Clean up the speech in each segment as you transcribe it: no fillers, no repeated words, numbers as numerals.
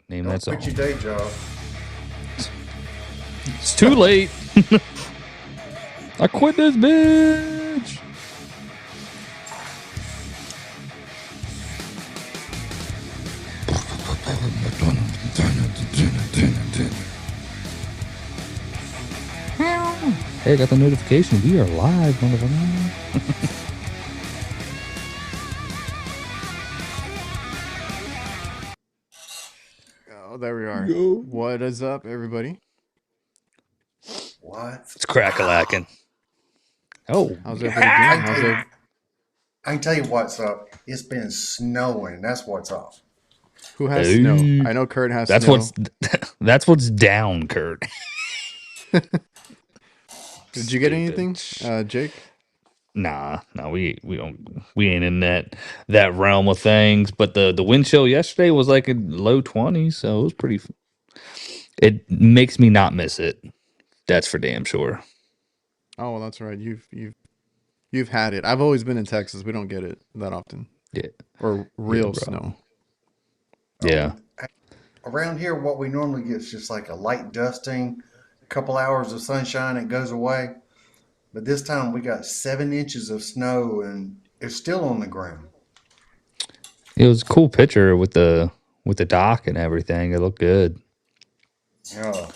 Name Don't that song. quit your day job. It's too late. I quit this bitch. Hey, I got the notification. We are live, motherfucker. Oh, there we are. What is up, everybody? What? It's crack-a-lacking. Oh, How's everybody doing? I can tell you what's up. It's been snowing. That's what's up. Who has snow? I know Kurt has that's snow. That's what's down, Kurt. Did you get anything, Jake? Nah, we ain't in that realm of things. But the wind chill yesterday was like a low 20s, so it was pretty. It makes me not miss it. That's for damn sure. Oh, well, that's right. You've had it. I've always been in Texas. We don't get it that often. Yeah, or real snow. Yeah. Around here, what we normally get is just like a light dusting, a couple hours of sunshine, it goes away. But this time we got 7 inches of snow, and it's still on the ground. It was a cool picture with the dock and everything. It looked good. Yeah.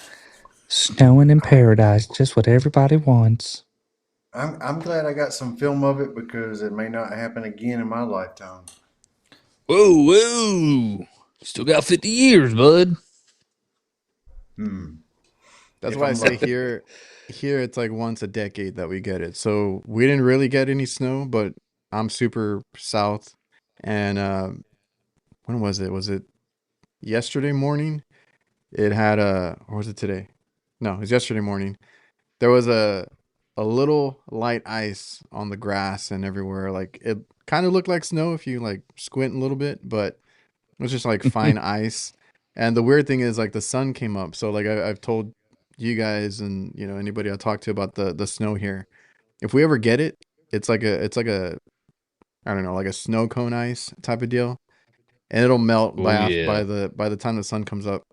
Snowing in paradise, just what everybody wants. I'm glad I got some film of it because it may not happen again in my lifetime. Whoa. Still got 50 years, bud. That's why I say here it's like once a decade that we get it. So we didn't really get any snow, but I'm super south. And when was it? Was it yesterday morning? It had or was it today? No, it was yesterday morning. There was a little light ice on the grass and everywhere. Like it kind of looked like snow if you like squint a little bit, but it was just like fine ice. And the weird thing is like the sun came up. So like I've told you guys and anybody I talk to about the snow here. If we ever get it, it's like a I don't know, like a snow cone ice type of deal. And it'll melt by the time the sun comes up.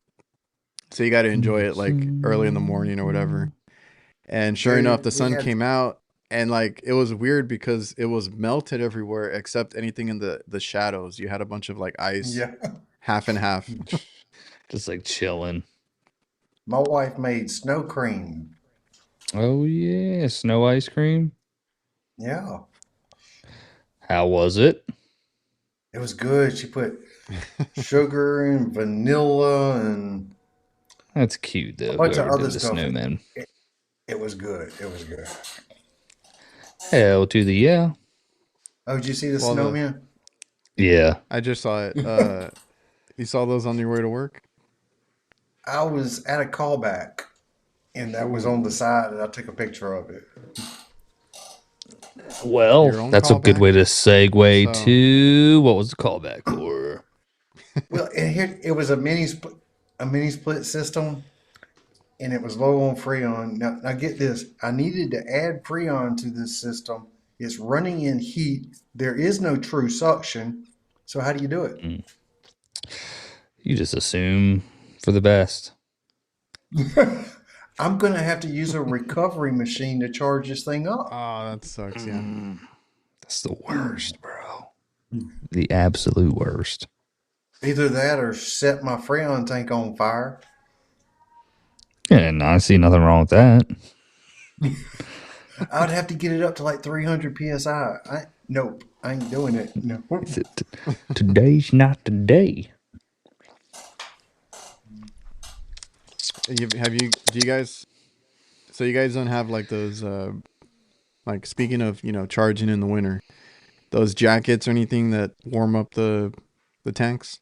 So you got to enjoy it like early in the morning or whatever. And sure enough, the sun came out, and like it was weird because it was melted everywhere except anything in the shadows. You had a bunch of like ice, half and half, just like chilling. My wife made snow cream. Oh yeah, snow ice cream. Yeah. How was it? It was good. She put sugar and vanilla and that's cute though. A bunch of other stuff. Snowman. It was good. It was good. Hell to the yeah. Oh, did you see the snowman? Yeah. I just saw it. You saw those on your way to work? I was at a callback, and that was on the side, and I took a picture of it. Well, that's a good way to segue to what was the callback for? Well, and here it was a mini split system, and it was low on Freon. Now get this. I needed to add Freon to this system. It's running in heat. There is no true suction. So how do you do it? You just assume for the best. I'm going to have to use a recovery machine to charge this thing up. Oh, that sucks, yeah. That's the worst, bro. The absolute worst. Either that or set my Freon tank on fire. And I see nothing wrong with that. I'd have to get it up to like 300 PSI. Nope, I ain't doing it. No. Today's not the day. Do you guys, so you guys don't have like those, like speaking of, charging in the winter, those jackets or anything that warm up the tanks?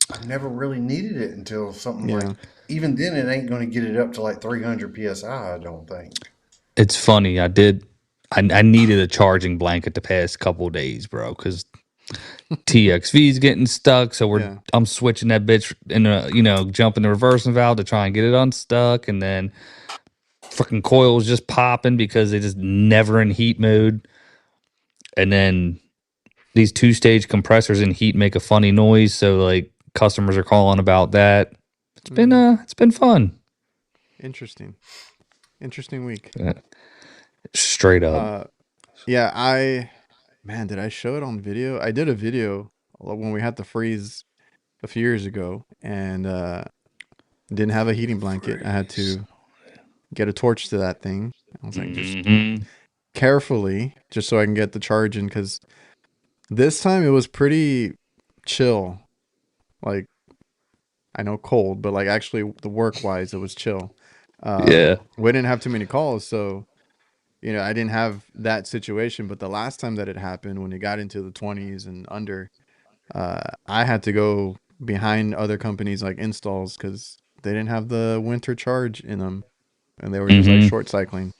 I never really needed it until something like, even then it ain't going to get it up to like 300 PSI, I don't think. It's funny. I needed a charging blanket the past couple of days, bro, because TXV's getting stuck. So I'm switching that bitch in jumping the reversing valve to try and get it unstuck. And then fucking coils just popping because they just never in heat mode. And then these 2-stage compressors in heat make a funny noise. So like customers are calling about that. It's been fun. Interesting week. Straight up. Yeah, did I show it on video? I did a video when we had the freeze a few years ago, and didn't have a heating blanket. I had to get a torch to that thing. I was like, just carefully, just so I can get the charge in, because this time it was pretty chill. Like, I know cold, but like actually the work wise, it was chill. Yeah. We didn't have too many calls, so I didn't have that situation. But the last time that it happened, when it got into the 20s and under, I had to go behind other companies like installs because they didn't have the winter charge in them, and they were just like short cycling.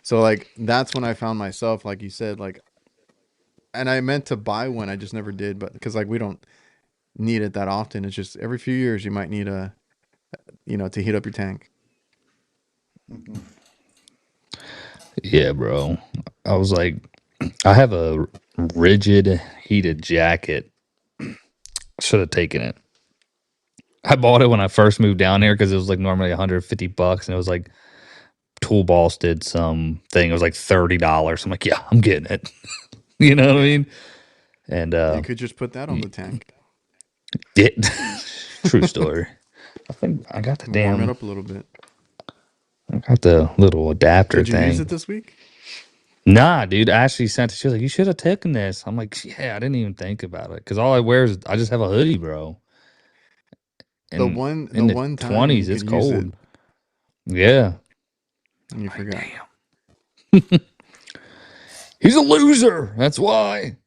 So like that's when I found myself, like you said, like, and I meant to buy one, I just never did, but because like we don't need it that often. It's just every few years you might need to heat up your tank. Yeah, bro. I was like, I have a rigid heated jacket. Should have taken it. I bought it when I first moved down here because it was like normally $150, and it was like Tool Boss did some thing. It was like $30. I'm like, yeah, I'm getting it. You know what I mean? And you could just put that on the tank. True story. I think I got the warm it up a little bit. I got the little adapter Did you thing. use it this week? Nah, dude. Ashley sent it. She was like, "You should have taken this." I'm like, "Yeah, I didn't even think about it because all I wear is I just have a hoodie, bro." And the one in the time 20s, it's cold. Yeah. And you forgot. Damn. He's a loser. That's why.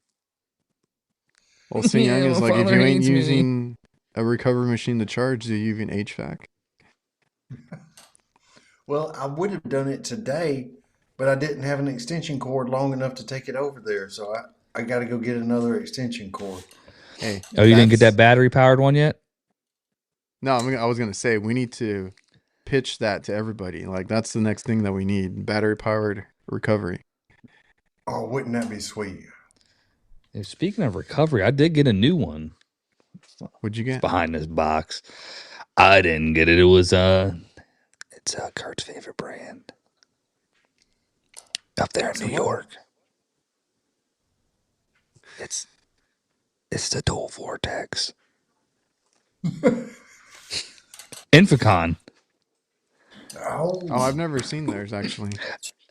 Well, Young is like, if you ain't using a recovery machine to charge, are you using HVAC? Well, I would have done it today, but I didn't have an extension cord long enough to take it over there. So I got to go get another extension cord. Hey, you didn't get that battery powered one yet? No, I was going to say, we need to pitch that to everybody. Like, that's the next thing that we need, battery powered recovery. Oh, wouldn't that be sweet? Speaking of recovery, I did get a new one. What'd you get? It's behind this box. I didn't get it. It was it's Kurt's favorite brand up there in New York. It's the Dual Vortex. Inficon. Oh, I've never seen theirs actually.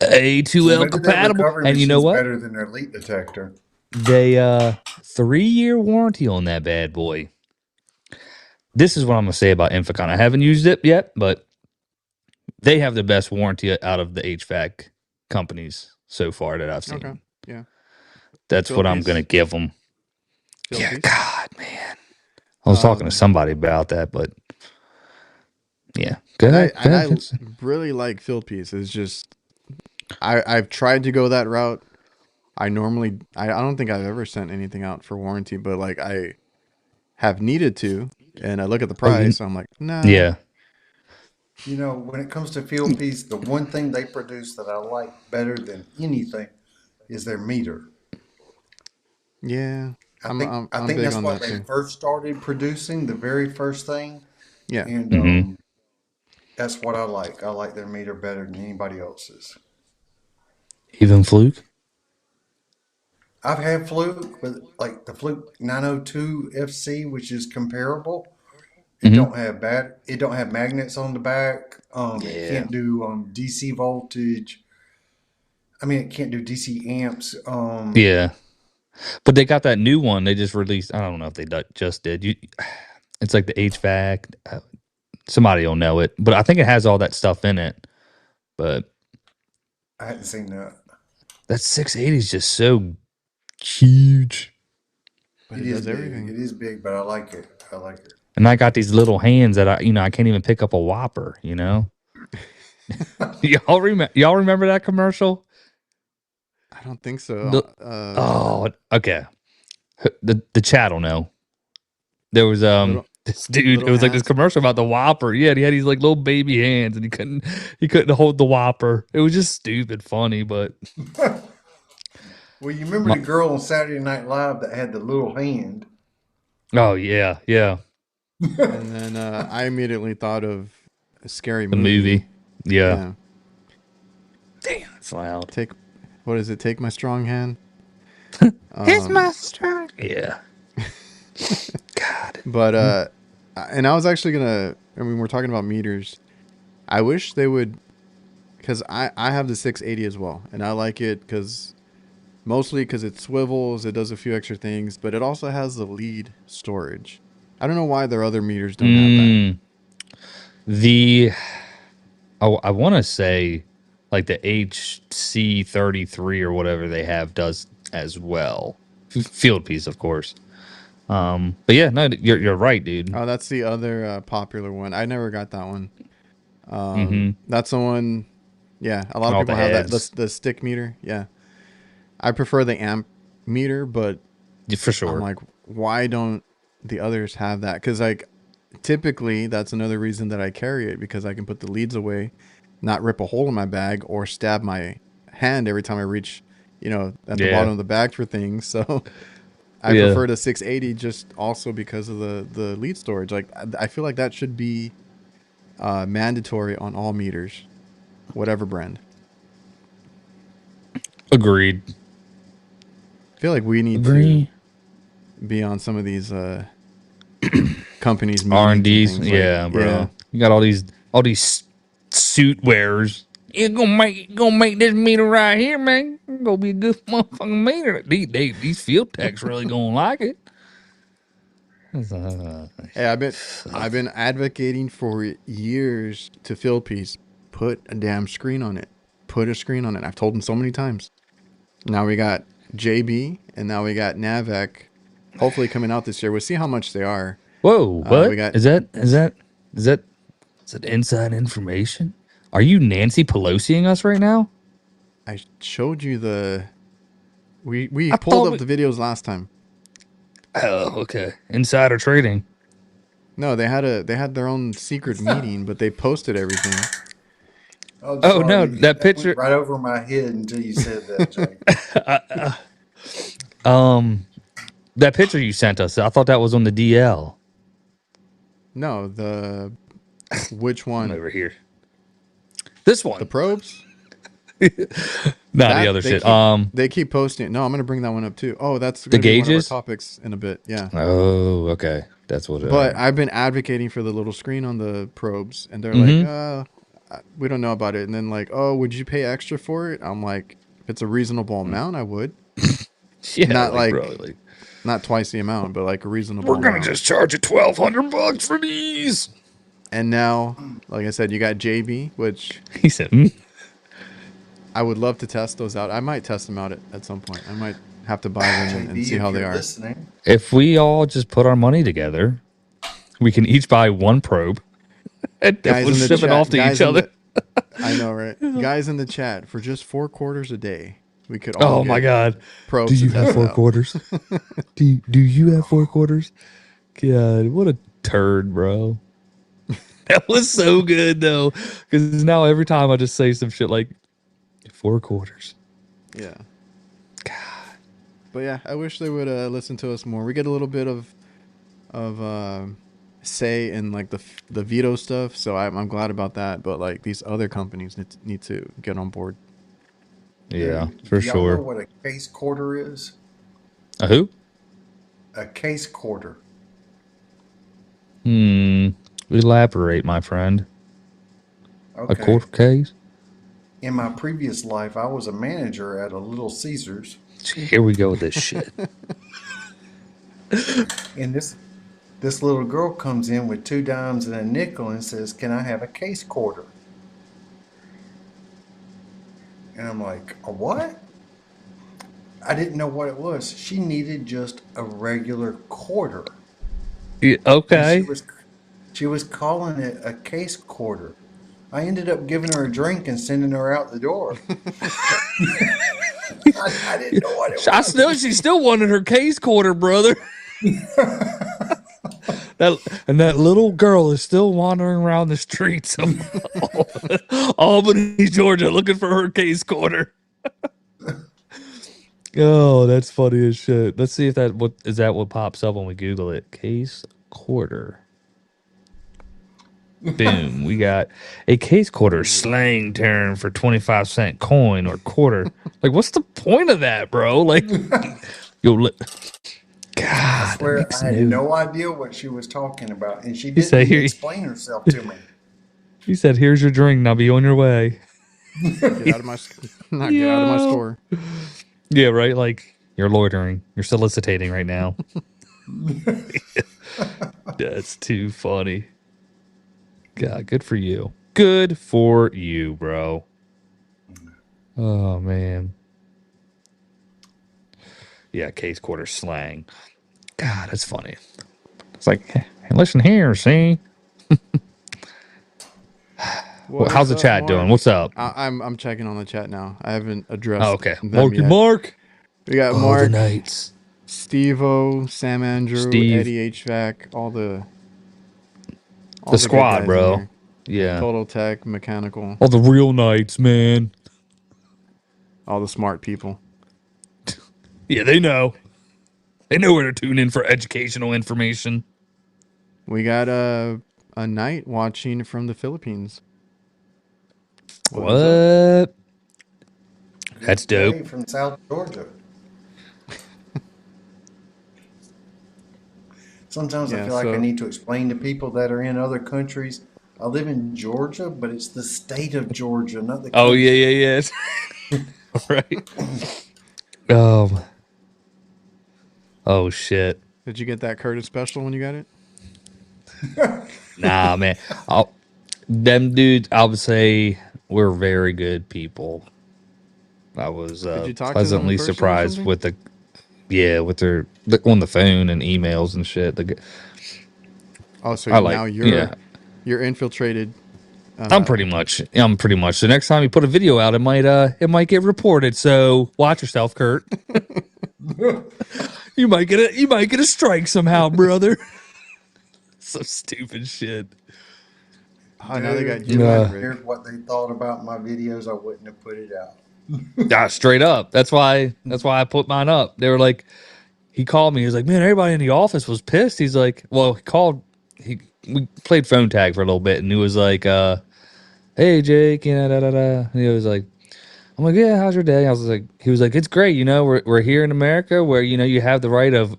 A2L compatible, and you know what? Better than their leak detector. They 3-year warranty on that bad boy. This is what I'm gonna say about Inficon. I haven't used it yet, but they have the best warranty out of the HVAC companies so far that I've seen. Okay, yeah, that's what I'm gonna give them. Yeah, God, man, I was talking to somebody about that, but yeah, go ahead. I really like field piece. It's just I've tried to go that route. I don't think I've ever sent anything out for warranty, but like I have needed to, and I look at the price, I'm like, nah. Yeah. You know, when it comes to field piece, the one thing they produce that I like better than anything is their meter. Yeah. I think that's what they first started producing, the very first thing. Yeah. And that's what I like. I like their meter better than anybody else's. Even Fluke? I've had Fluke, but like the Fluke 902 FC, which is comparable. It don't have magnets on the back. It can't do DC voltage. I mean, it can't do DC amps. Yeah, but they got that new one they just released. I don't know if they just did. It's like the HVAC. Somebody will know it, but I think it has all that stuff in it. But I hadn't seen that. That 680 is just so huge. But it is everything. It is big, but I like it. And I got these little hands that I can't even pick up a Whopper. Y'all remember that commercial? I don't think so. Okay. The chat will know. There was this dude. It was like this commercial about the Whopper. Yeah, and he had these like little baby hands, and he couldn't hold the Whopper. It was just stupid funny, but. Well, you remember the girl on Saturday Night Live that had the little hand? Oh yeah. And then I immediately thought of a scary The movie. movie. Yeah. Yeah. Damn, it's loud. What is it? Take My Strong Hand. Here's my strong. Yeah. God. But and I was actually gonna. I mean, we're talking about meters. I wish they would, because I have the 680 as well, and I like it mostly because it swivels, it does a few extra things, but it also has the lead storage. I don't know why their other meters don't have that. The I want to say like the HC33 or whatever they have does as well. Field piece, of course. But yeah, no, you're right, dude. Oh, that's the other popular one. I never got that one. Mm-hmm. That's the one. Yeah, a lot of All people the have that. heads. The stick meter. Yeah, I prefer the amp meter, but Yeah, for I'm sure. like, why don't the others have that? Because like, typically that's another reason that I carry it, because I can put the leads away, not rip a hole in my bag or stab my hand every time I reach, at the bottom of the bag for things. So I prefer the 680 just also because of the lead storage. Like I feel like that should be mandatory on all meters, whatever brand. Agreed. I feel like we need to be on some of these companies' R&Ds. meetings and things. Yeah, Like, bro. yeah. You got all these suit wearers. You're gonna make this meter right here, man. It's gonna be a good motherfucking meter. These field techs really gonna like it. Hey, I've been advocating for years to field piece, put a damn screen on it. Put a screen on it. I've told them so many times. Now we got JB and now we got Navec hopefully coming out this year. We'll see how much they are. Whoa, what? We got Is that inside information? Are you Nancy Pelosiing us right now? I showed you we I pulled thought up the videos last time. Oh, okay. Insider trading. No, they had their own secret meeting, but they posted everything. Oh, Oh no, sorry. that picture. Went right over my head until you said that, Jake. That picture you sent us. I thought that was on the DL. No, which one? Over here. This one. The probes? The other shit. They keep posting it. No, I'm gonna bring that one up too. Oh, that's the gonna be one of our gauges topics in a bit. Yeah. Oh, okay. That's what. But I've been advocating for the little screen on the probes, and they're like, we don't know about it. And then like, oh, would you pay extra for it? I'm like, if it's a reasonable amount, I would. Yeah, not like, bro, not twice the amount, but like a reasonable. We're gonna just charge you $1,200 for these. And now, like I said, you got JB, which he said, I would love to test those out. I might test them out at some point. I might have to buy them and see how they are. Listening. If we all just put our money together, we can each buy one probe and then we'll ship it off to each other. I know, right? Guys in the chat, for just $4 a day, we could all. Oh my God! Probes. Do you have 4 quarters? do you have 4 quarters? God, what a turd, bro! That was so good though, because now every time I just say some shit like 4 quarters. Yeah. God. But yeah, I wish they would listen to us more. We get a little bit of say in like the veto stuff, so I'm glad about that. But like these other companies need to get on board. Yeah, for y'all sure. Know what a case quarter is? A who? A case quarter. Elaborate, my friend. Okay. A quarter case? In my previous life, I was a manager at a Little Caesars. Here we go with this shit. And this little girl comes in with 2 dimes and a nickel and says, "Can I have a case quarter?" And I'm like, "A what?" I didn't know what it was. She needed just a regular quarter. Yeah, okay. She was calling it a case quarter. I ended up giving her a drink and sending her out the door. I didn't know what it was. She still wanted her case quarter, brother. that little girl is still wandering around the streets of Albany, Georgia, looking for her case quarter. Oh, that's funny as shit. Let's see if what pops up when we Google it. Case quarter. Boom. We got a case quarter slang term for 25-cent coin or quarter. Like, what's the point of that, bro? Like, God, I that swear makes I had no. no idea what she was talking about, and she He didn't said, even "Here." explain herself to me. He said, "Here's your drink. Now be on your way." Get out of my not get out of my Yo. store. Yeah, right. Like you're loitering. You're soliciting right now. That's too funny. God, good for you. Good for you, bro. Oh man. Yeah, case quarter slang. God, that's funny. It's like, hey, listen here, see? Well, how's What's the up, chat doing? Mark? What's up? I'm checking on the chat now. I haven't Oh, addressed okay. them Marky yet. Mark. We got Oh, the Mark, Knights. Steve-O, Sam Andrew, Steve. Eddie HVAC, all The the good squad, guys in bro. here. Yeah. Total Tech, Mechanical, All the real Knights, man. all the smart people. Yeah, they know. They know where to tune in for educational information. We got a knight watching from the Philippines. What is up? What? That's It's dope. Jay from South Georgia. Sometimes I Yeah, feel like I so need to explain to people that are in other countries. I live in Georgia, but it's the state of Georgia, not the Oh, yeah, country. yeah, yeah. Right. Um. Oh, shit. did you get that Curtis special when you got it? Nah, man. Them dudes, I would say, we're very good people. I was Did you talk to them in pleasantly person or surprised something? with with their on the phone and emails and shit. Oh, so I now like, yeah. you're infiltrated. I'm pretty much. The next time you put a video out, it might get reported. So watch yourself, Kurt. You might get a strike somehow, brother. So stupid shit. Oh, now they Dude, got if you I and cared Rick. what they thought about my videos, I wouldn't have put it out. Straight up. That's why I put mine up. They were like, he called me. He was like, man, everybody in the office was pissed. He's like, well, we played phone tag for a little bit, and he was like, hey, Jake, da da da. And he was like, I'm like, yeah, how's your day? I was like, he was like, it's great. You know, we're here in America where, you have the right of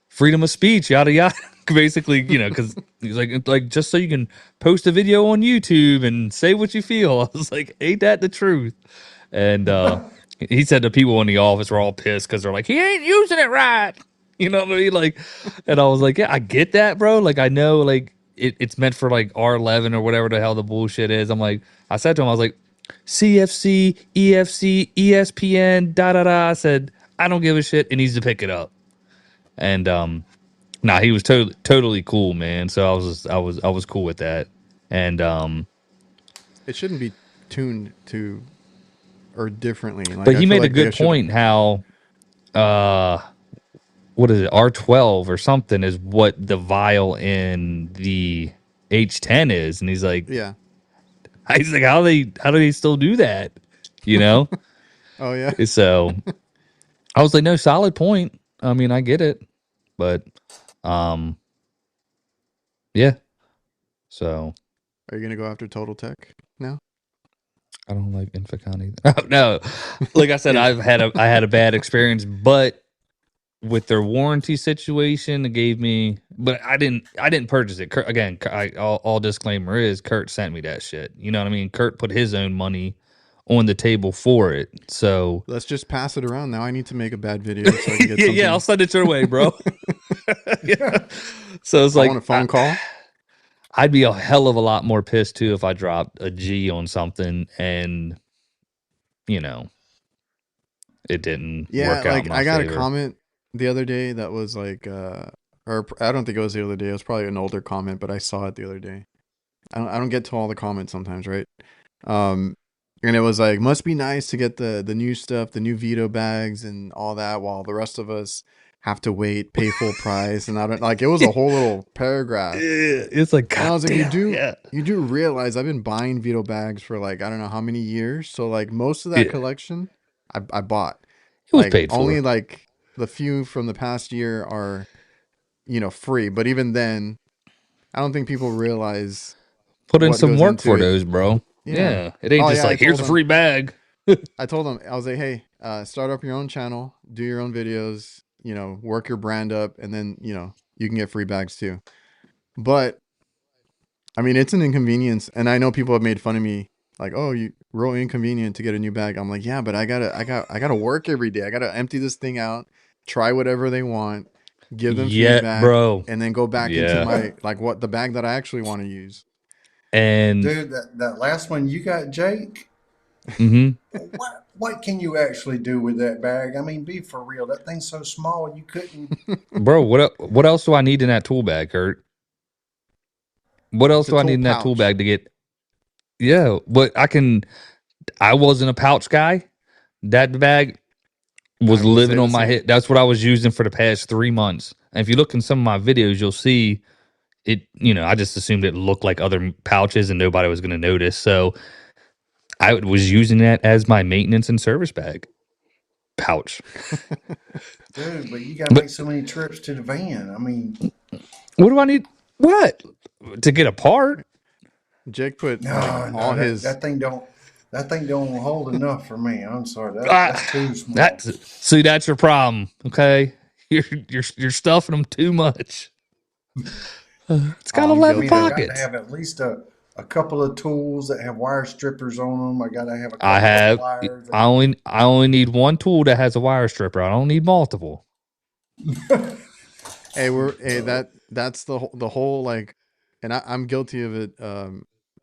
freedom of speech, yada yada. Basically, because he's like just so you can post a video on YouTube and say what you feel. I was like, ain't that the truth? And he said the people in the office were all pissed because they're like, he ain't using it right. You know what I mean? Like, and I was like, yeah, I get that, bro. Like, I know, like, it's meant for like R11 or whatever the hell the bullshit is. I'm like, I said to him, I was like, CFC, EFC, ESPN, da da da. I said, I don't give a shit. It needs to pick it up. And nah, he was totally cool, man. So I was cool with that. And It shouldn't be tuned to or differently. Like but I he feel made a like they good should. point how uh what is it, R12 or something is what the vial in the H10 is, and Yeah. he's like how do they still do that, you know? Oh yeah. So I was like, no, solid point. I mean, I get it, but um yeah. So Are you gonna go after Total Tech now? I don't like Infocon either. No, like I said, Yeah. I had a bad experience, but with their warranty situation, it gave me. But I didn't purchase it. Kurt, again, all disclaimer is Kurt sent me that shit. You know what I mean? Kurt put his own money on the table for it. So Let's just pass it around. Now I need to make a bad video so I can get yeah, I'll something. send it your way, bro. Yeah. So it's I want a like phone call. I'd be a hell of a lot more pissed too if I dropped a G on something and you know it didn't Yeah, work out in like my I got a favor. comment the other day that was like or I don't think it was the other day. It was probably an older comment, but I saw it the other day. I don't get to all the comments sometimes, right? Um and it was like must be nice to get the new stuff, the new Vito bags and all that while the rest of us have to wait, pay full price and I don't like it was a whole little paragraph. It's like And I god was like damn, yeah. you do realize I've been buying Vito bags for like I don't know how many years. So like most of that Yeah. collection I bought. It was Like paid only for. like the few from the past year are, free. But even then, I don't think people realize Put in what some goes work into for it. those, bro. Yeah. Yeah, it ain't Oh just yeah, like here's a free bag. I told them, I was like, hey, start up your own channel, do your own videos, you know, work your brand up, and then, you know, you can get free bags too. But I mean, it's an inconvenience, and I know people have made fun of me, like, "Oh, you real inconvenient to get a new bag." I'm like, "Yeah, but I gotta work every day. I gotta empty this thing out, try whatever they want, give them Yeah, feedback, bro. and then go back into Yeah, my like what the bag that I actually want to use." and Dude, that last one you got, Jake. mm-hmm. What can you actually do with that bag? I mean, be for real. That thing's so small you couldn't. Bro, what else do I need in that tool bag, Kurt? What else It's a do I need tool in that tool pouch. bag to get? Yeah, but I wasn't a pouch guy. That bag I was will living say the on my same. hip. That's what I was using for the past 3 months. And if you look in some of my videos, you'll see it. I just assumed it looked like other pouches and nobody was going to notice. So I was using that as my maintenance and service bag pouch. Dude, but you got to But make so many trips to the van. I mean, what do I need? What to get a part? Jake put like no, all no, that his. that thing don't that thing don't hold enough for me. I'm sorry, that's Ah, too small. that's see, that's your problem. Okay, you're stuffing them too much. It's got Oh, I'm I 11 mean, guilty I of it. got to pockets. have at least a couple of tools that have wire strippers on them. I got to have a I couple of have. pliers. I only need one tool that has a wire stripper. I don't need multiple. Hey, that's the whole like, and I'm guilty of it.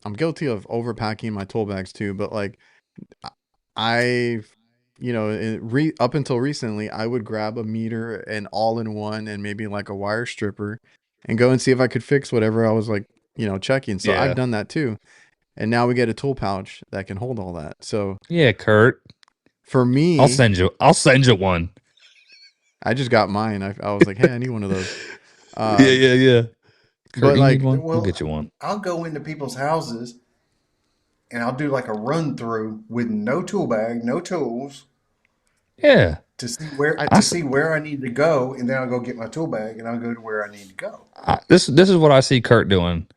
I'm guilty of overpacking my tool bags too. But like, I, you know, up until recently, I would grab a meter and all in one, and maybe like a wire stripper, and go and see if I could fix whatever I was like, you know, checking. So I've Yeah, done that too, and now we get a tool pouch that can hold all that. So yeah, Kurt. for I'll me, send you. I'll send you one. I just got mine. I was like, hey, I need one of those. Yeah, Um, yeah, yeah. Kurt, but you need like, one? We'll Well, get you one. I'll go into people's houses and I'll do like a run through with no tool bag, no tools Yeah. to see where I I, to s- see where I need to go, and then I'll go get my tool bag and I'll go to where I need to go. this is what I see Kurt doing.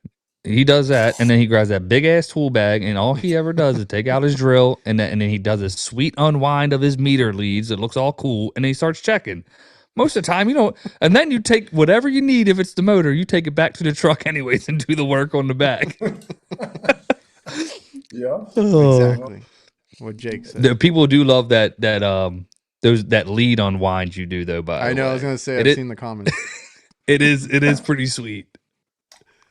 He does that, and then he grabs that big ass tool bag, and all he ever does is take out his drill, and then he does a sweet unwind of his meter leads. It looks all cool, and then he starts checking. Most of the time, and then you take whatever you need. If it's the motor, you take it back to the truck anyways and do the work on the back. Yeah. Oh, Well, exactly what Jake the said. people do love that lead unwind you do though. By I the know. I was way, gonna say it I've it seen the comments. it is pretty sweet.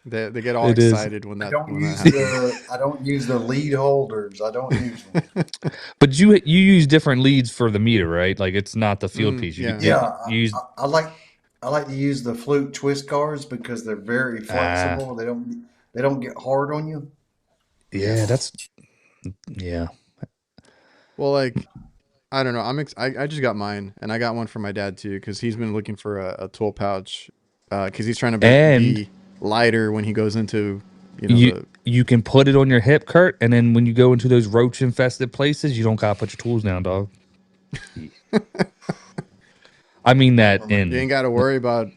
They get all It is. excited when I that don't use happens. the lead holders. I don't use them. But you use different leads for the meter, right? Like it's not the field piece. You Yeah. you, Yeah, you use I like to use the fluke twist guards because they're very ah flexible. They don't get hard on you. yeah, that's yeah. Well, like I don't know. I just got mine, and I got one for my dad too, because he's been looking for a tool pouch, because he's trying to And be lighter when he goes into, you know, you the. you can put it on your hip, Kurt, and then when you go into those roach infested places, you don't gotta put your tools down, dog. I mean that Never mind. You in ain't got to worry about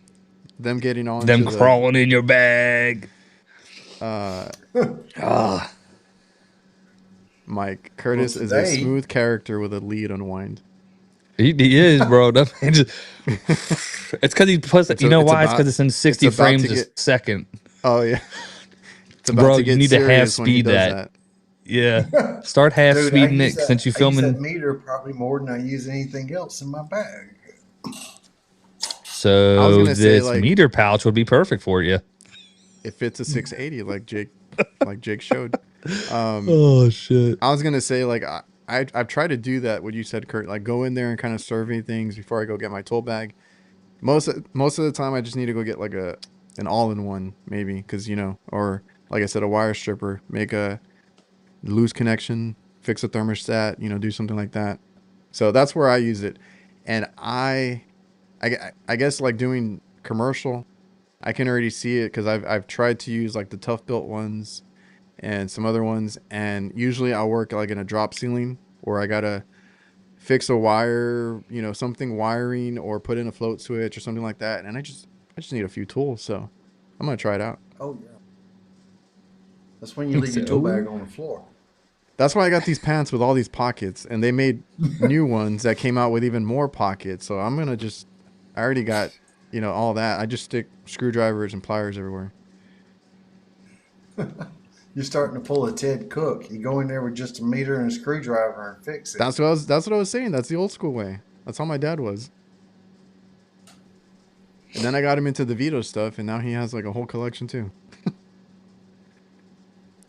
them getting them onto the. crawling in your bag. Uh, Ah, Mike Well, Curtis is a today, smooth character with a lead unwind. he is, bro. That man just, it's because he puts. It's You a, know it's why? It's about because it's in it's 60 about frames to a get. second, Oh yeah, it's about bro. to You get need to half serious when he speed does that. that. Yeah, start half dude, speeding it since you I use that filming. meter probably more than I use anything else in my bag. I was So gonna say this like meter pouch would be perfect for you. it fits a 680 like Jake showed. Um, Oh shit. I was gonna say like I've tried to do that. What you said, Kurt, like go in there and kind of survey things before I go get my tool bag. Most of the time, I just need to go get like an all in one maybe, because you know, or like I said, a wire stripper, make a loose connection, fix a thermostat, you know, do something like that. So that's where I use it, and I guess like doing commercial, I can already see it because I've tried to use like the tough built ones and some other ones, and usually I'll work like in a drop ceiling where I gotta fix a wire, you know, something wiring or put in a float switch or something like that, and I just need a few tools, so I'm gonna try it out. Oh yeah. That's when you leave your So, tool bag on the floor. That's why I got these pants with all these pockets, and they made new ones that came out with even more pockets. So I'm gonna just, I already got, all that. I just stick screwdrivers and pliers everywhere. You're starting to pull a Ted Cook. You go in there with just a meter and a screwdriver and fix it. That's what I was saying. That's the old school way. That's how my dad was. And then I got him into the Vito stuff, and now he has like a whole collection too.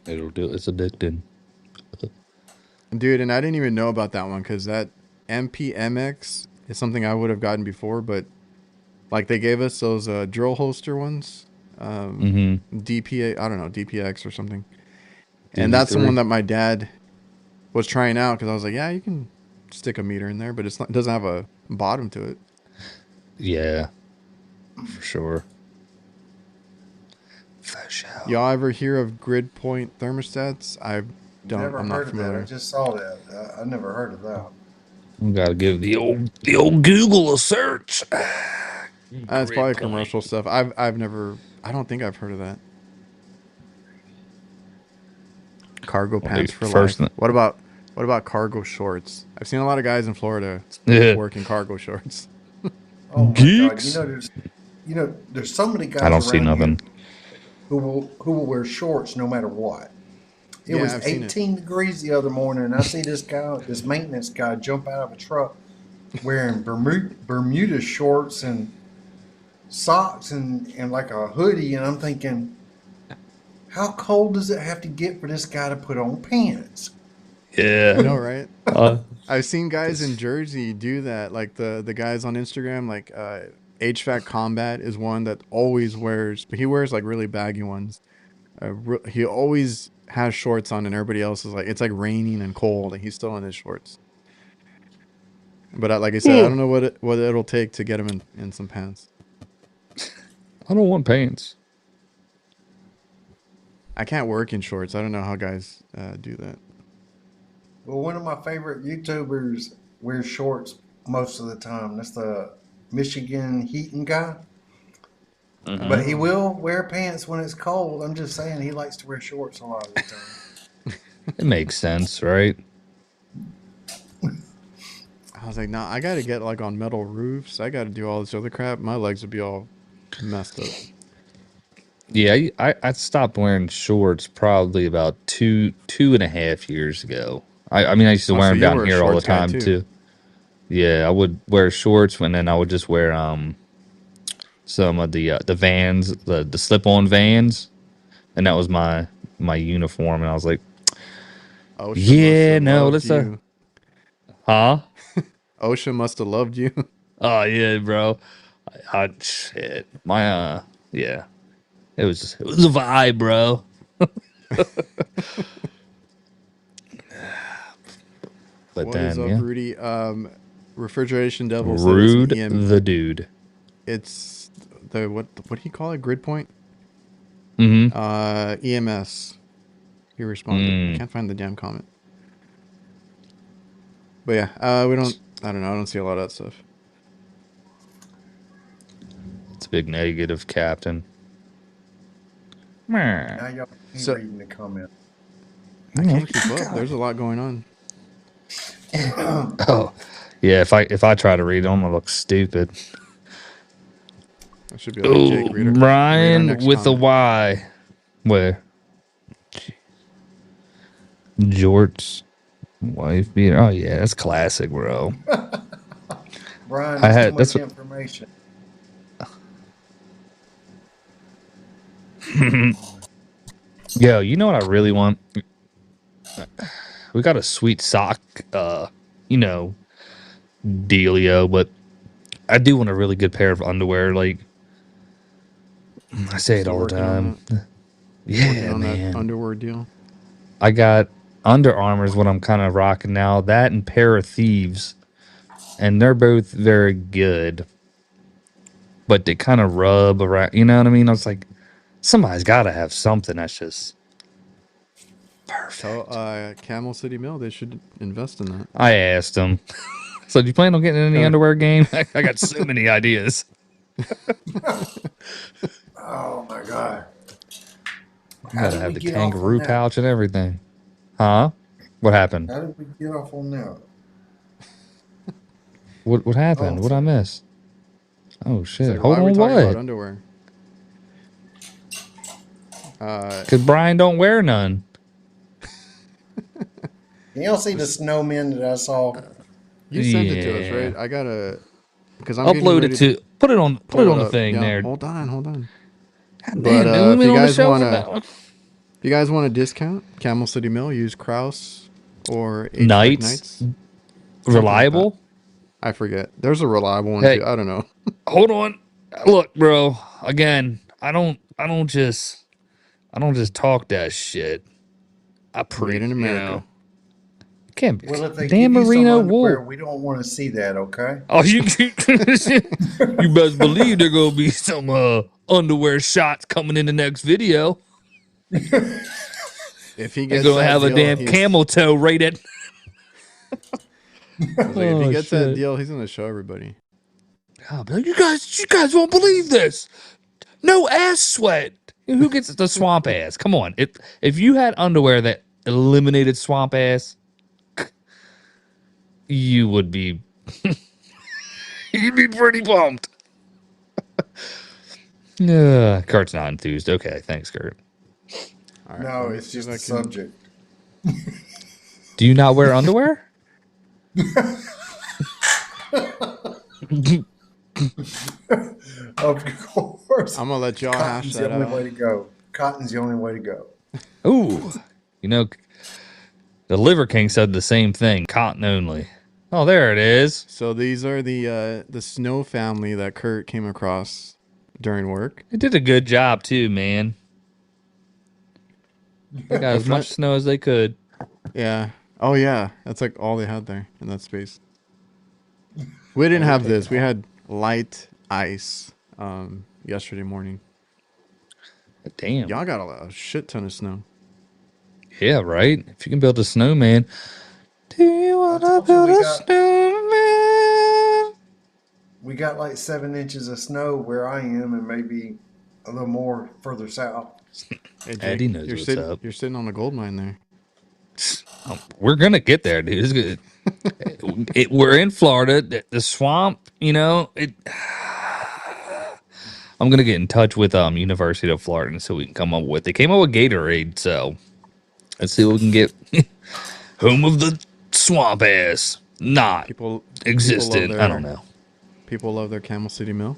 it'll do. It's addicting. Dude, and I didn't even know about that one because that MPMX is something I would have gotten before, but like they gave us those drill holster ones, DPA, I don't know, DPX or something. And that's the one that my dad was trying out because I was like, yeah, you can stick a meter in there, but it doesn't have a bottom to it. Yeah, for sure. For sure. Y'all ever hear of grid point thermostats? Never I'm heard not familiar. of that. I just saw that. I never heard of that. We gotta give the old Google a search. It's probably commercial stuff. I don't think I've heard of that. Cargo pants for life. What about cargo shorts? I've seen a lot of guys in Florida work in cargo shorts. Oh my Geeks. God! There's so many guys I don't see nothing. who will wear shorts no matter what. It was I've 18 degrees the other morning, and I see this maintenance guy, jump out of a truck wearing Bermuda shorts and socks and like a hoodie, and I'm thinking, how cold does it have to get for this guy to put on pants? Yeah. I know, right? I've seen guys in Jersey do that, like the guys on Instagram, like HVAC Combat is one that always wears, but he wears like really baggy ones. He always has shorts on, and everybody else is like, it's like raining and cold, and he's still in his shorts. But like I said, I don't know what it'll take to get him in some pants. I don't want pants. I can't work in shorts. I don't know how guys do that. Well, one of my favorite YouTubers wears shorts most of the time. That's the Michigan Heating guy. But he will wear pants when it's cold. I'm just saying he likes to wear shorts a lot of the time. It makes sense, right? I was like, nah, I got to get like on metal roofs. I got to do all this other crap. My legs would be all messed up. Yeah, I stopped wearing shorts probably about two and a half years ago. I mean, I used to wear them down here all the time too. Yeah, I would wear shorts, and then I would just wear some of the Vans, the slip-on Vans, and that was my uniform. And I was like, yeah, no, let's huh? OSHA must have loved you. Oh yeah, bro. Shit, my yeah, it was a vibe, bro. But what then, is up, yeah. Rudy? Refrigeration Devil. Rude the dude. It's the what do you call it? Grid point. EMS. He responded. I can't find the damn comment. But yeah, we don't. I don't know. I don't see a lot of that stuff. It's a big negative, Captain. Now y'all keep reading the comment. I can't keep up. There's a lot going on. Oh, yeah. If I try to read them, I'm gonna look stupid. I should be like Jake. Brian with a Y. Where? Jort's wife beater. Oh yeah, that's classic, bro. Brian, that's too much information. Yo, you know what I really want? We got a sweet sock, dealio, but I do want a really good pair of underwear. Like I say it all the time. Yeah, man. That underwear deal. I got Under Armour is what I'm kind of rocking now. That and Pair of Thieves, and they're both very good, but they kind of rub around. You know what I mean? I was like, somebody's got to have something that's just perfect. Tell Camel City Mill they should invest in that. I asked them. So, do you plan on getting in the underwear game? I got so many ideas. Oh my God. You How gotta did we have the get off on kangaroo that? pouch and everything. Huh? What happened? How did we get off on that? What happened? Oh, What I sorry. miss? Oh It's shit. like, why Hold are we on, talking about what? underwear? Because Brian don't wear none. Can y'all see the Just snowmen that I saw? you sent it to us, Yeah. right? I gotta because I'm getting Upload it ready to to put it pull it on the up. thing Yeah, there. hold on, hold on. God But damn, dude, we've if been you on the guys show for wanna about if you guys want a discount, Camel City Mill, use Krauss or HVAC nights. Knights, something like that. Reliable. I forget. There's a reliable one Hey, too. I don't know. hold on. Look, bro. Again, I don't just talk that shit. Made in You know, America. can't be Well, if they damn give you some merino underwear, wool. we don't want to see that, okay? Oh, you best believe there gonna be some underwear shots coming in the next video. If he They're gets gonna that have a deal, damn camel toe right at. I was like, if he Oh gets that shit! deal, he's gonna show everybody. Oh, but you guys won't believe this. No ass sweat. Who gets the swamp ass? Come on. If you had underwear that eliminated swamp ass, you would be you'd be pretty pumped. Kurt's not enthused. Okay, thanks, Kurt. All right, No, let me it's see if just I the can. subject. Do you not wear underwear? Of course. I'm gonna let y'all hash Cotton's the that only out. way to go. Cotton's the only way to go. Ooh, you know, the Liver King said the same thing. Cotton only. Oh, there it is. So these are the snow family that Kurt came across during work. They did a good job too, man. They got as As much much, snow as they could. yeah. Oh yeah, that's like all they had there in that space. We didn't They were have taking this. We off. had light ice yesterday morning. Damn. Y'all got a shit ton of snow. Yeah, right. If you can build a snowman. Do you I wanna told you build a snowman? we got like 7 inches of snow where I am, and maybe a little more further south. Hey Eddie Jake, knows what's up. you're sitting on a gold mine there. We're gonna get there, dude. It's good. We're in Florida. The swamp, you know. I'm gonna get in touch with University of Florida and so we can come up with. They came up with Gatorade, so let's see what we can get. Home of the swamp ass, not People existent. I don't know. people love their Camel City Mill,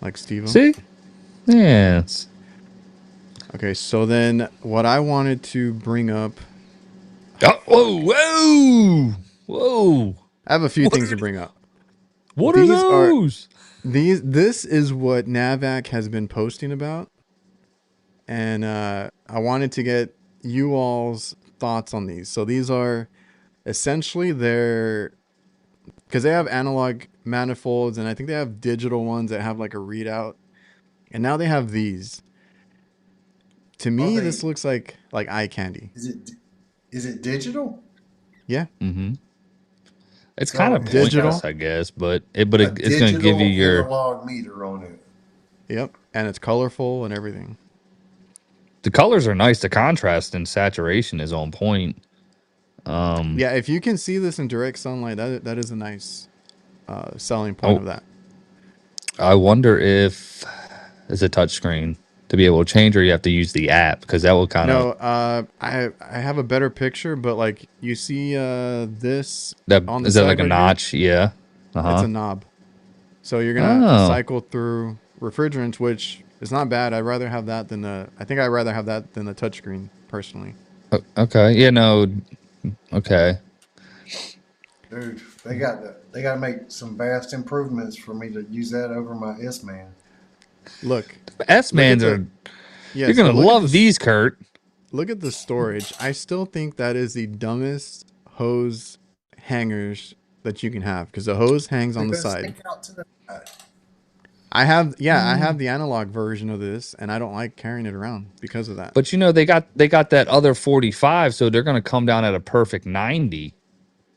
like Steve-O. See, yes. Okay, so then what I wanted to bring up, Oh, whoa, whoa! I have a few things to bring up. What are These are those? this is what Navac has been posting about, and I wanted to get you all's thoughts on these. So these are essentially their because they have analog manifolds and I think they have digital ones that have like a readout, and now they have these. To Are me, they? this looks like eye candy. Is it digital? Yeah, Mm-hmm. It's kind So of it's got pointless, I guess, but a it's going to give you digital your analog meter on it. yep, and it's colorful and everything. the colors are nice. The contrast and saturation is on point. Yeah, if you can see this in direct sunlight, that is a nice selling point Oh, of that. I wonder if it's a touchscreen to be able to change, or you have to use the app because that will kind of No, I have a better picture, but like you see this that on the is that like side a right here, notch? Yeah. Uh it's huh. a knob. So you're gonna Oh. cycle through refrigerants, which is not bad. I'd rather have that than the. I think I'd rather have that than the touchscreen personally. Okay. Yeah. No. Okay. Dude, they got to make some vast improvements for me to use that over my S man. Look, S look at mans the are. You're yes, gonna but look at love this. these, Kurt. Look at the storage. I still think that is the dumbest hose hangers that you can have because the hose hangs They're on the going to side. stick out to the side. I have the analog version of this, and I don't like carrying it around because of that. But you know they got that other 45, so they're gonna come down at a perfect 90.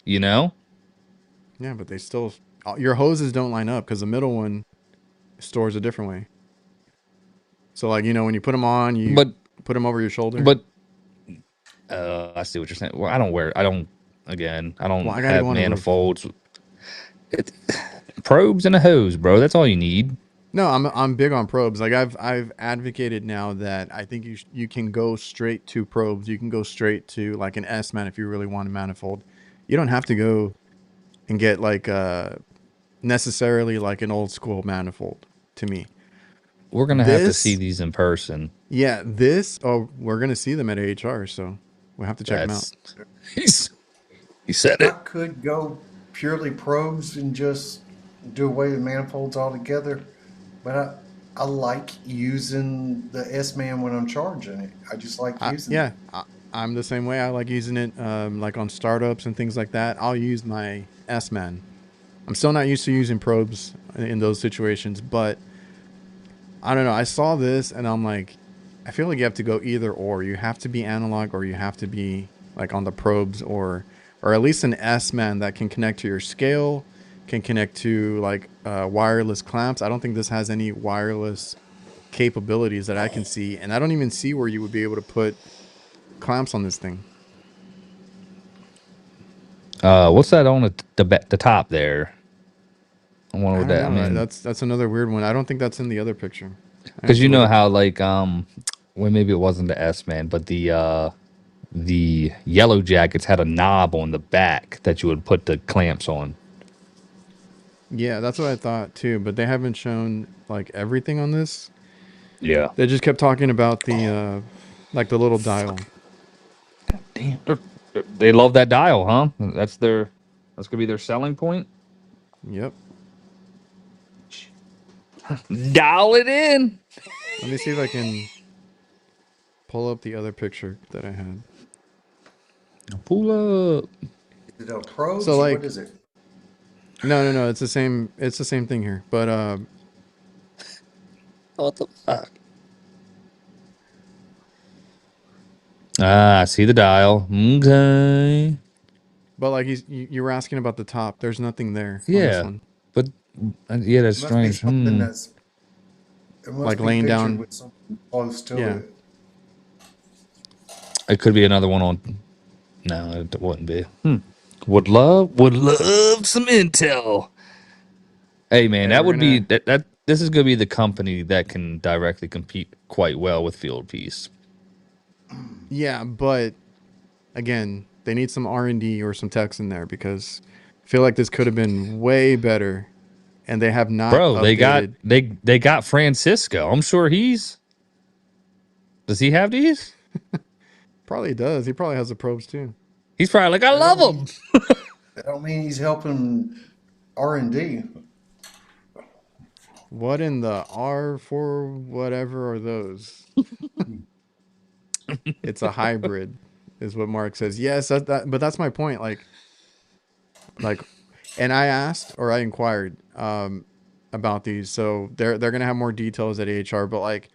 You know. Yeah, but they still your hoses don't line up because the middle one stores a different way. So like, you know, when you put them on, you But put them over your shoulder. but I see what you're saying. Well, I don't Well, I gotta have go on a roof. manifolds. It, probes and a hose, bro. That's all you need. No, I'm big on probes. Like I've advocated now that I think you can go straight to probes. You can go straight to like an S man if you really want a manifold. You don't have to go and get like necessarily like an old school manifold. To me, We're gonna have to see these in person. yeah, we're gonna see them at AHR, so we'll have to check them out. He said I it. could go purely probes and just do away with manifolds altogether, but I like using the S-Man when I'm charging it. I just like using it. I'm the same way. I like using it like on startups and things like that. I'll use my S-Man. I'm still not used to using probes in those situations, but I don't know. I saw this and I'm like, I feel like you have to go either or. You have to be analog or you have to be like on the probes or at least an S-Man that can connect to your scale, can connect to like wireless clamps. I don't think this has any wireless capabilities that I can see, and I don't even see where you would be able to put clamps on this thing. What's that on the top there? I wonder what that. I I mean, that's another weird one. I don't think that's in the other picture. because you know how like well maybe it wasn't the S-Man, but the Yellow Jackets had a knob on the back that you would put the clamps on. Yeah, that's what I thought too, but they haven't shown like everything on this. Yeah. They just kept talking about the like the little dial. Damn. They love that dial, huh? That's gonna be their selling point. Yep. Dial it in. Let me see if I can pull up the other picture that I had. Pull up. Is it a probes? So like, what is it? No. It's the same. It's the same thing here. But What the fuck? I see the dial. Okay. But like you were asking about the top. There's nothing there on this Yeah, one. but yeah, that's It must be strange. something that's it must Like be laying pictured down. with something close to Yeah. it. It could be another one on. No, it wouldn't be. Would love some intel. Hey man, Yeah, that we're would be gonna. that. This is gonna be the company that can directly compete quite well with Field Piece. Yeah, but again, they need some R&D or some techs in there because I feel like this could have been way better, and they have not Bro, updated. they got Francisco. I'm sure he's. Does he have these? Probably does. He probably has the probes too. He's probably like, I love them. That don't mean he's helping R&D. What in the R for whatever are those? It's a hybrid, is what Mark says. Yes, but that's my point. Like, and I asked or I inquired about these, so they're gonna have more details at AHR. But like,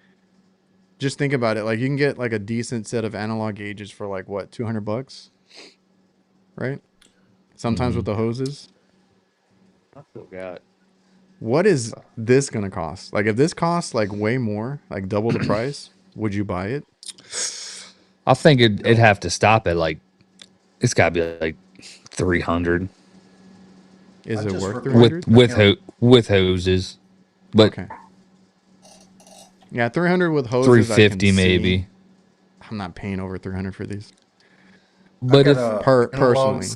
just think about it. Like, you can get like a decent set of analog gauges for like what, $200, right? Sometimes with the hoses. I forgot. What is this gonna cost? Like, if this costs like way more, like double the price, would you buy it? I think it'd have to stop at like it's got to be like 300 Is it worth with 300? with hoses, but Okay. Yeah, 300 with hoses. 350 maybe. I'm not paying over 300 for these. But if personally,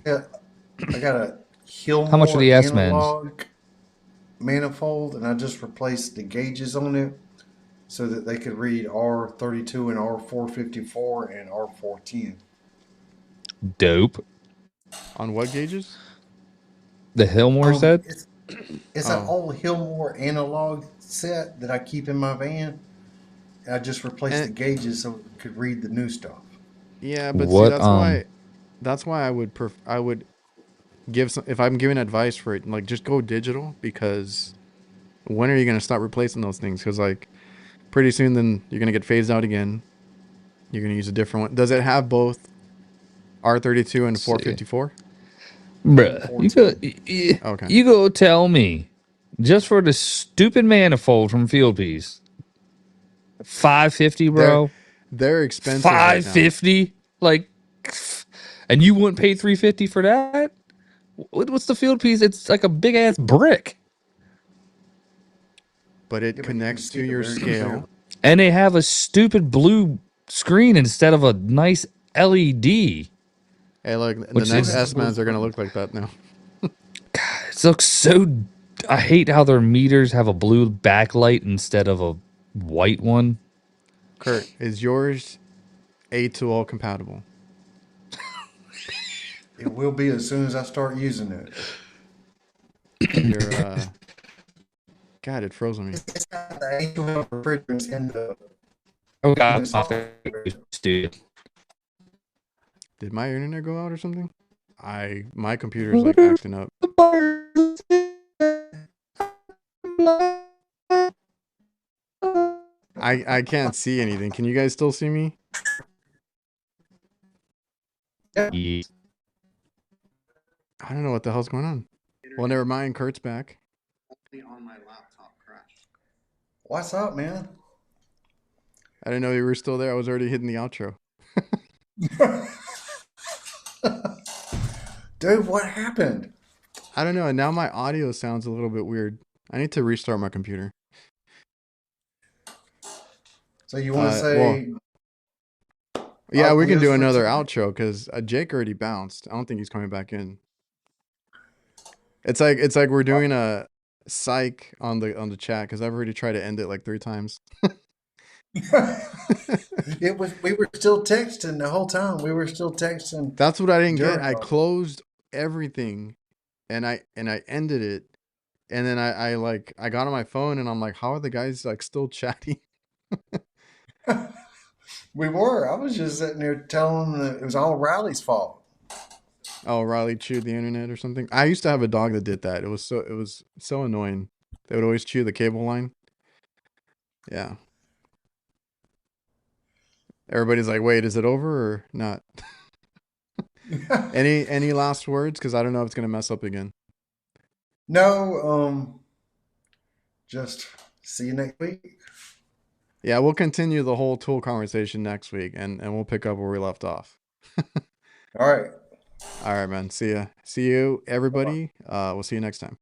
I got a Hillmore how much are the S-Mans? analog manifold, and I just replaced the gauges on it so that they could read R32 and R454 and R410. Dope. on what gauges? The Hillmore set? It's an old Hillmore analog set that I keep in my van. And I just replaced the gauges so it could read the new stuff. Yeah, but What, see, that's why I would give some, if I'm giving advice for it, like just go digital, because when are you going to stop replacing those things? Because like pretty soon then you're going to get phased out again. You're going to use a different one. Does it have both R32 and 454? Bruh, Okay. you go tell me, just for the stupid manifold from Field Piece, $550, bro. They're expensive right now. $550, like, and you wouldn't pay $350 for that? What's the field piece? It's like a big ass brick, But it connects to your scale. and they have a stupid blue screen instead of a nice LED. Hey, look, the next S-Mans are gonna look like that now. It looks so. I hate how their meters have a blue backlight instead of a white one. Kurt, is yours A2L compatible? It will be as soon as I start using it. Your God, it froze on me. It's got the H2O refrigerants in the. Oh God, dude. Did my internet go out or something? My computer's like acting up. I can't see anything. Can you guys still see me? Yeah. I don't know what the hell's going on. Well, never mind. Kurt's back. On my laptop crashed. What's up, man? I didn't know you were still there. I was already hitting the outro. Dude, what happened? I don't know. And now my audio sounds a little bit weird. I need to restart my computer. So you want to say? Yeah, we can do another outro because Jake already bounced. I don't think he's coming back in. It's like we're doing a psych on the chat because I've already tried to end it like 3 times. We were still texting the whole time. We were still texting. That's what I didn't get. I closed everything and I ended it. And then I got on my phone and I'm like, how are the guys like still chatting? We were. I was just sitting there telling them that it was all Riley's fault. Oh, Riley chewed the internet or something. I used to have a dog that did that. It was so annoying. They would always chew the cable line. Yeah. Everybody's like, wait, is it over or not? Any last words? Because I don't know if it's gonna mess up again. No, just see you next week. Yeah, we'll continue the whole tool conversation next week and we'll pick up where we left off. All right. All right, man. See ya. See you, everybody. We'll see you next time.